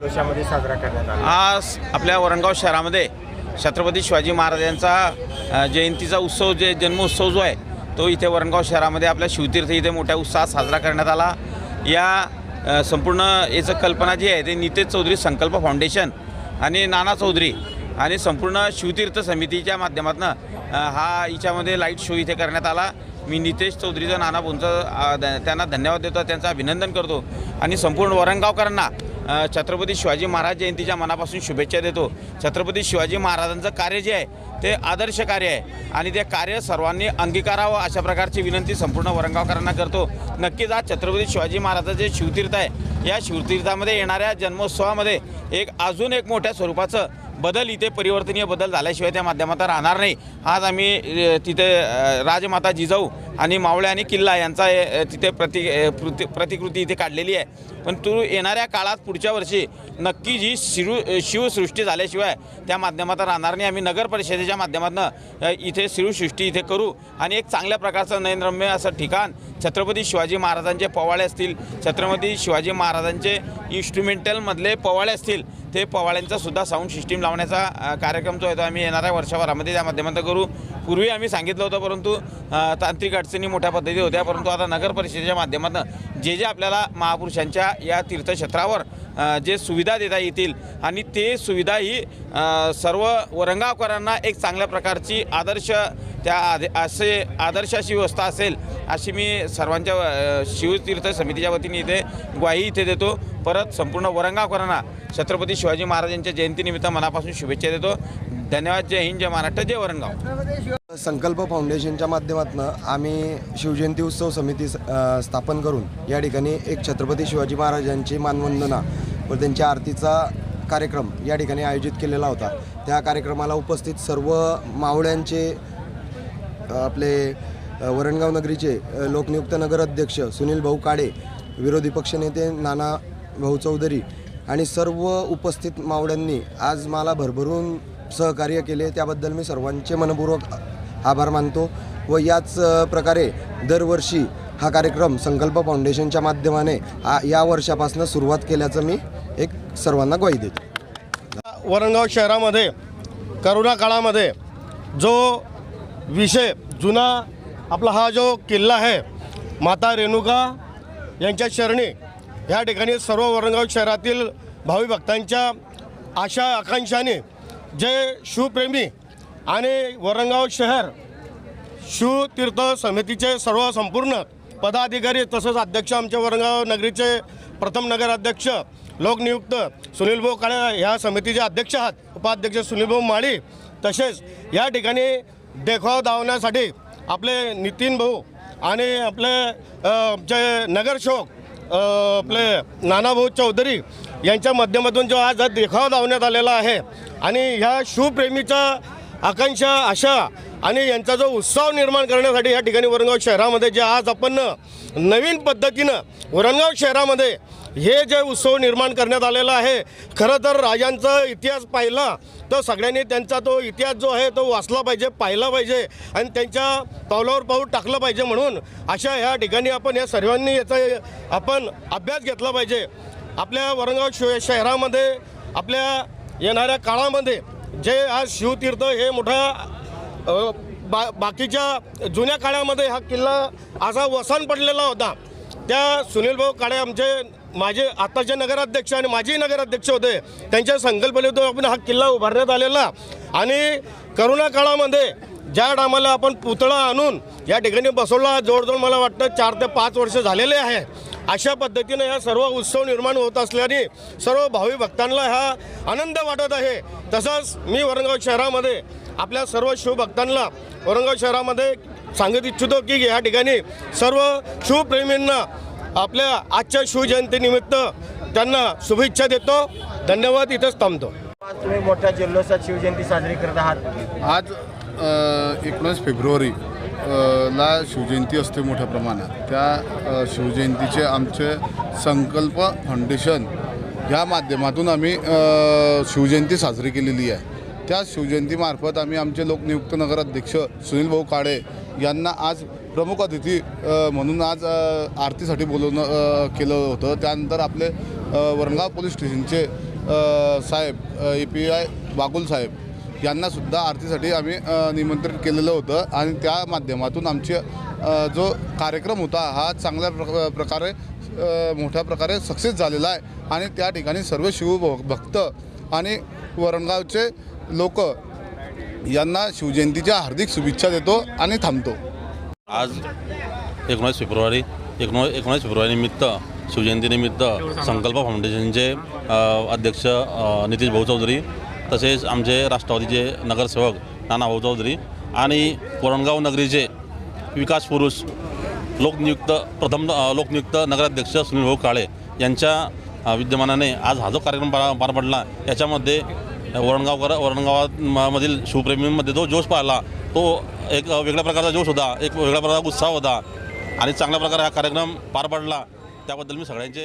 देशामध्ये साजरा करण्यात आला। आज आपल्या वरणगाव शहरामध्ये छत्रपती शिवाजी महाराजांचा जयंतीचा उत्सव जे जन्मोत्सव जो आहे तो इथे वरणगाव शहरामध्ये आपल्या शिवतीर्थ इथे मोठ्या उत्साहात साजरा करण्यात आला। या संपूर्ण याचं कल्पना जी आहे ते नितेश चौधरी संकल्प फाउंडेशन आणि नाना चौधरी आणि संपूर्ण शिवतीर्थ समितीच्या माध्यमातून हा हिच्यामध्ये लाईट शो इथे करण्यात आला। मी नितेश चौधरीचं नाना भाऊंचं त्यांना धन्यवाद देतो, त्यांचं अभिनंदन करतो आणि संपूर्ण वरणगावकरांना छत्रपती शिवाजी महाराज जयंतीच्या मनापासून शुभेच्छा देतो। छत्रपती शिवाजी महाराजांचं कार्य जे आहे ते आदर्श कार्य आहे आणि ते कार्य सर्वांनी अंगीकारावं अशा प्रकारची विनंती संपूर्ण वरणगावकरांना करतो। नक्कीच आज छत्रपती शिवाजी महाराजांचं जे शिवतीर्थ आहे या शिवतीर्थामध्ये येणाऱ्या जन्मोत्सवामध्ये अजून एक मोठ्या स्वरूपाचं बदल इथे परिवर्तनीय बदल झाल्याशिवाय त्या माध्यमातून राहणार नाही। आज आम्ही तिथे राजमाता जिजाऊ आणि मावळे आणि किल्ला यांचा तिथे प्रतिकृती इथे काढलेली आहे। पण येणाऱ्या काळात पुढच्या वर्षी नक्की जी शिवसृष्टी झाल्याशिवाय त्या माध्यमातून राहणार नाही। आम्ही नगर परिषदेच्या माध्यमातून इथे शिवसृष्टी इथे करू आणि एक चांगल्या प्रकारचं नयनरम्य असं ठिकाण छत्रपती शिवाजी महाराजांचे पोवाडे असतील, छत्रपती शिवाजी महाराजांचे इन्स्ट्रुमेंटलमधले पोवाडे असतील, ते पोवाड्यांचा सुद्धा साऊंड सिस्टीम लावण्याचा कार्यक्रम जो आहे तो आम्ही येणाऱ्या वर्षभरामध्ये त्या माध्यमातून करू। पूर्वी आम्ही सांगितलं होतं परंतु तांत्रिक अडचणी मोठ्या पद्धती होत्या, परंतु आता नगर परिषदेच्या माध्यमातून जे आपल्याला महापुरुषांच्या या तीर्थक्षेत्रावर जे सुविधा देता येतील आणि ते सुविधा ही सर्व वरणगावकरांना एक चांगल्या प्रकारची आदर्श अशी व्यवस्था असेल अशी मी सर्वांच्या शिवतीर्थ समितीच्या वतीने इथे ग्वाही इथे देतो। परत संपूर्ण वरणगावकरांना छत्रपती शिवाजी महाराजांच्या जयंतीनिमित्त मनापासून शुभेच्छा देतो। धन्यवाद। जय हिंद, जय महाराष्ट्र, जय वरणगाव। संकल्प फाउंडेशनच्या माध्यमातून आम्ही शिवजयंती उत्सव समिती स्थापन करून या ठिकाणी एक छत्रपती शिवाजी महाराजांची मानवंदना व त्यांच्या आरतीचा कार्यक्रम या ठिकाणी आयोजित केलेला होता। त्या कार्यक्रमाला उपस्थित सर्व मावळ्यांचे आपले वरणगाव नगरीचे लोकनियुक्त नगराध्यक्ष सुनील भाऊ काळे, विरोधी पक्षनेते नाना भाऊ चौधरी आणि सर्व उपस्थित मावळ्यांनी आज मला भरभरून सहकार्य केले, त्याबद्दल मी सर्वांचे मनपूर्वक आभार मानतो। व याच प्रकारे दरवर्षी हा कार्यक्रम संकल्प फाउंडेशनच्या माध्यमाने या वर्षापासून सुरुवात केल्याचं मी एक सर्वांना ग्वाही देतो। वरणगाव शहरामध्ये करोना काळामध्ये जो विषय जुना आपला हा जो किल्ला आहे माता रेणुका यांच्या चरणी या ठिकाणी सर्व वरणगाव शहरातील भावी भक्तांच्या आशा आकांक्षाने जे शिवप्रेमी आणि वरणगाव शहर शिवतीर्थ समितीचे सर्व संपूर्ण पदाधिकारी तसंच अध्यक्ष आमचे वरणगाव नगरीचे प्रथम नगराध्यक्ष लोकनियुक्त सुनील भाऊ काळे ह्या समितीचे अध्यक्ष आहात, उपाध्यक्ष सुनील भाऊ माळी, तसेच या ठिकाणी देखाव दावण्यासाठी आपले नितीन भाऊ आणि आपले आमचे नगरसेवक आपले नानाभाऊ चौधरी यांच्या माध्यमातून जो आज देखावा धावण्यात आलेला आहे आणि ह्या शिवप्रेमीचा आकांक्षा आशा आणि यांचा जो उत्सव निर्माण करण्यासाठी या ठिकाणी वरणगाव शहरामध्ये जे आज आपण नवीन पद्धतीनं वरणगाव शहरामध्ये हे जे उत्सव निर्माण करण्यात आलेला आहे, खरं तर राजांचा इतिहास पाहिला तर सगळ्यांनी त्यांचा तो इतिहास जो आहे तो वाचला पाहिजे, पाहिला पाहिजे आणि त्यांच्या पावलावर पाऊल टाकलं पाहिजे। म्हणून अशा ह्या ठिकाणी आपण या सर्वांनी याचा आपण अभ्यास घेतला पाहिजे। आपल्या वरणगाव शहरामध्ये आपल्या येणाऱ्या काळामध्ये जे आज शिवतीर्थ हे मोठा बाकीच्या जुन्या काळामध्ये हा किल्ला असा वसन पडलेला होता, त्या सुनील भाऊ काळे आमचे माझे आताचे नगराध्यक्ष आणि माजी नगराध्यक्ष होते, त्यांच्या संकल्पनेतून आपण हा किल्ला उभारण्यात आलेला आणि करोना काळामध्ये ज्या टायमाला आपण पुतळा आणून या ठिकाणी बसवला, जवळजवळ मला वाटतं 4 ते 5 वर्ष झालेले आहे। अशा पद्धतीने हा सर्व उत्सव निर्माण होत असल्याने सर्व भावी भक्तांना हा आनंद वाटत आहे। तसंच मी वरणगाव शहरामध्ये आपल्या सर्व शिवभक्तांना वरणगाव शहरामध्ये सांगत इच्छितो की या ठिकाणी सर्व शिवप्रेमींना आपल्या आजच्या शिवजयंतीनिमित्त त्यांना शुभेच्छा देतो। धन्यवाद। इथंच थांबतो। आज तुम्ही मोठ्या जल्लोषात शिवजयंती साजरी करत आहात। आज 19 फेब्रुवारी ला शिवजयंती असते मोठ्या प्रमाणात। त्या शिवजयंतीचे आमचे संकल्प फाउंडेशन ह्या माध्यमातून आम्ही शिवजयंती साजरी केलेली आहे। त्या शिवजयंतीमार्फत आम्ही आमचे लोकनियुक्त नगराध्यक्ष सुनील भाऊ काळे यांना आज प्रमुख अतिथी म्हणून आज आरतीसाठी बोलवणं केलं होतं। त्यानंतर आपले वरणगाव पोलीस स्टेशनचे साहेब API बागुल साहेब यांनासुद्धा आरतीसाठी आम्ही निमंत्रित केलेलं होतं आणि त्या माध्यमातून आमचे जो कार्यक्रम होता हा चांगल्या प्रकारे मोठ्या प्रकारे सक्सेस झालेला आहे आणि त्या ठिकाणी सर्व शिवभक्त आणि वरणगावचे लोक यांना शिवजयंतीच्या हार्दिक शुभेच्छा देतो आणि थांबतो. आज 19 फेब्रुवारी निमित्त शिवजयंतीनिमित्त संकल्प फाउंडेशनचे अध्यक्ष नितीश भाऊ चौधरी तसेच आमचे राष्ट्रवादीचे नगरसेवक नाना भाऊ चौधरी आणि वरणगाव नगरीचे विकास पुरुष प्रथम लोकनियुक्त नगराध्यक्ष सुनील भाऊ काळे यांच्या विद्यमानाने आज हा जो कार्यक्रम पार पडला याच्यामध्ये वरणगावामधील शिवप्रेमींमध्ये जो जोश पाहिला तो एक वेगळ्या प्रकारचा जोश होता, एक वेगळ्या प्रकारचा उत्साह होता आणि चांगल्या प्रकारे हा कार्यक्रम पार पडला त्याबद्दल मी सगळ्यांचे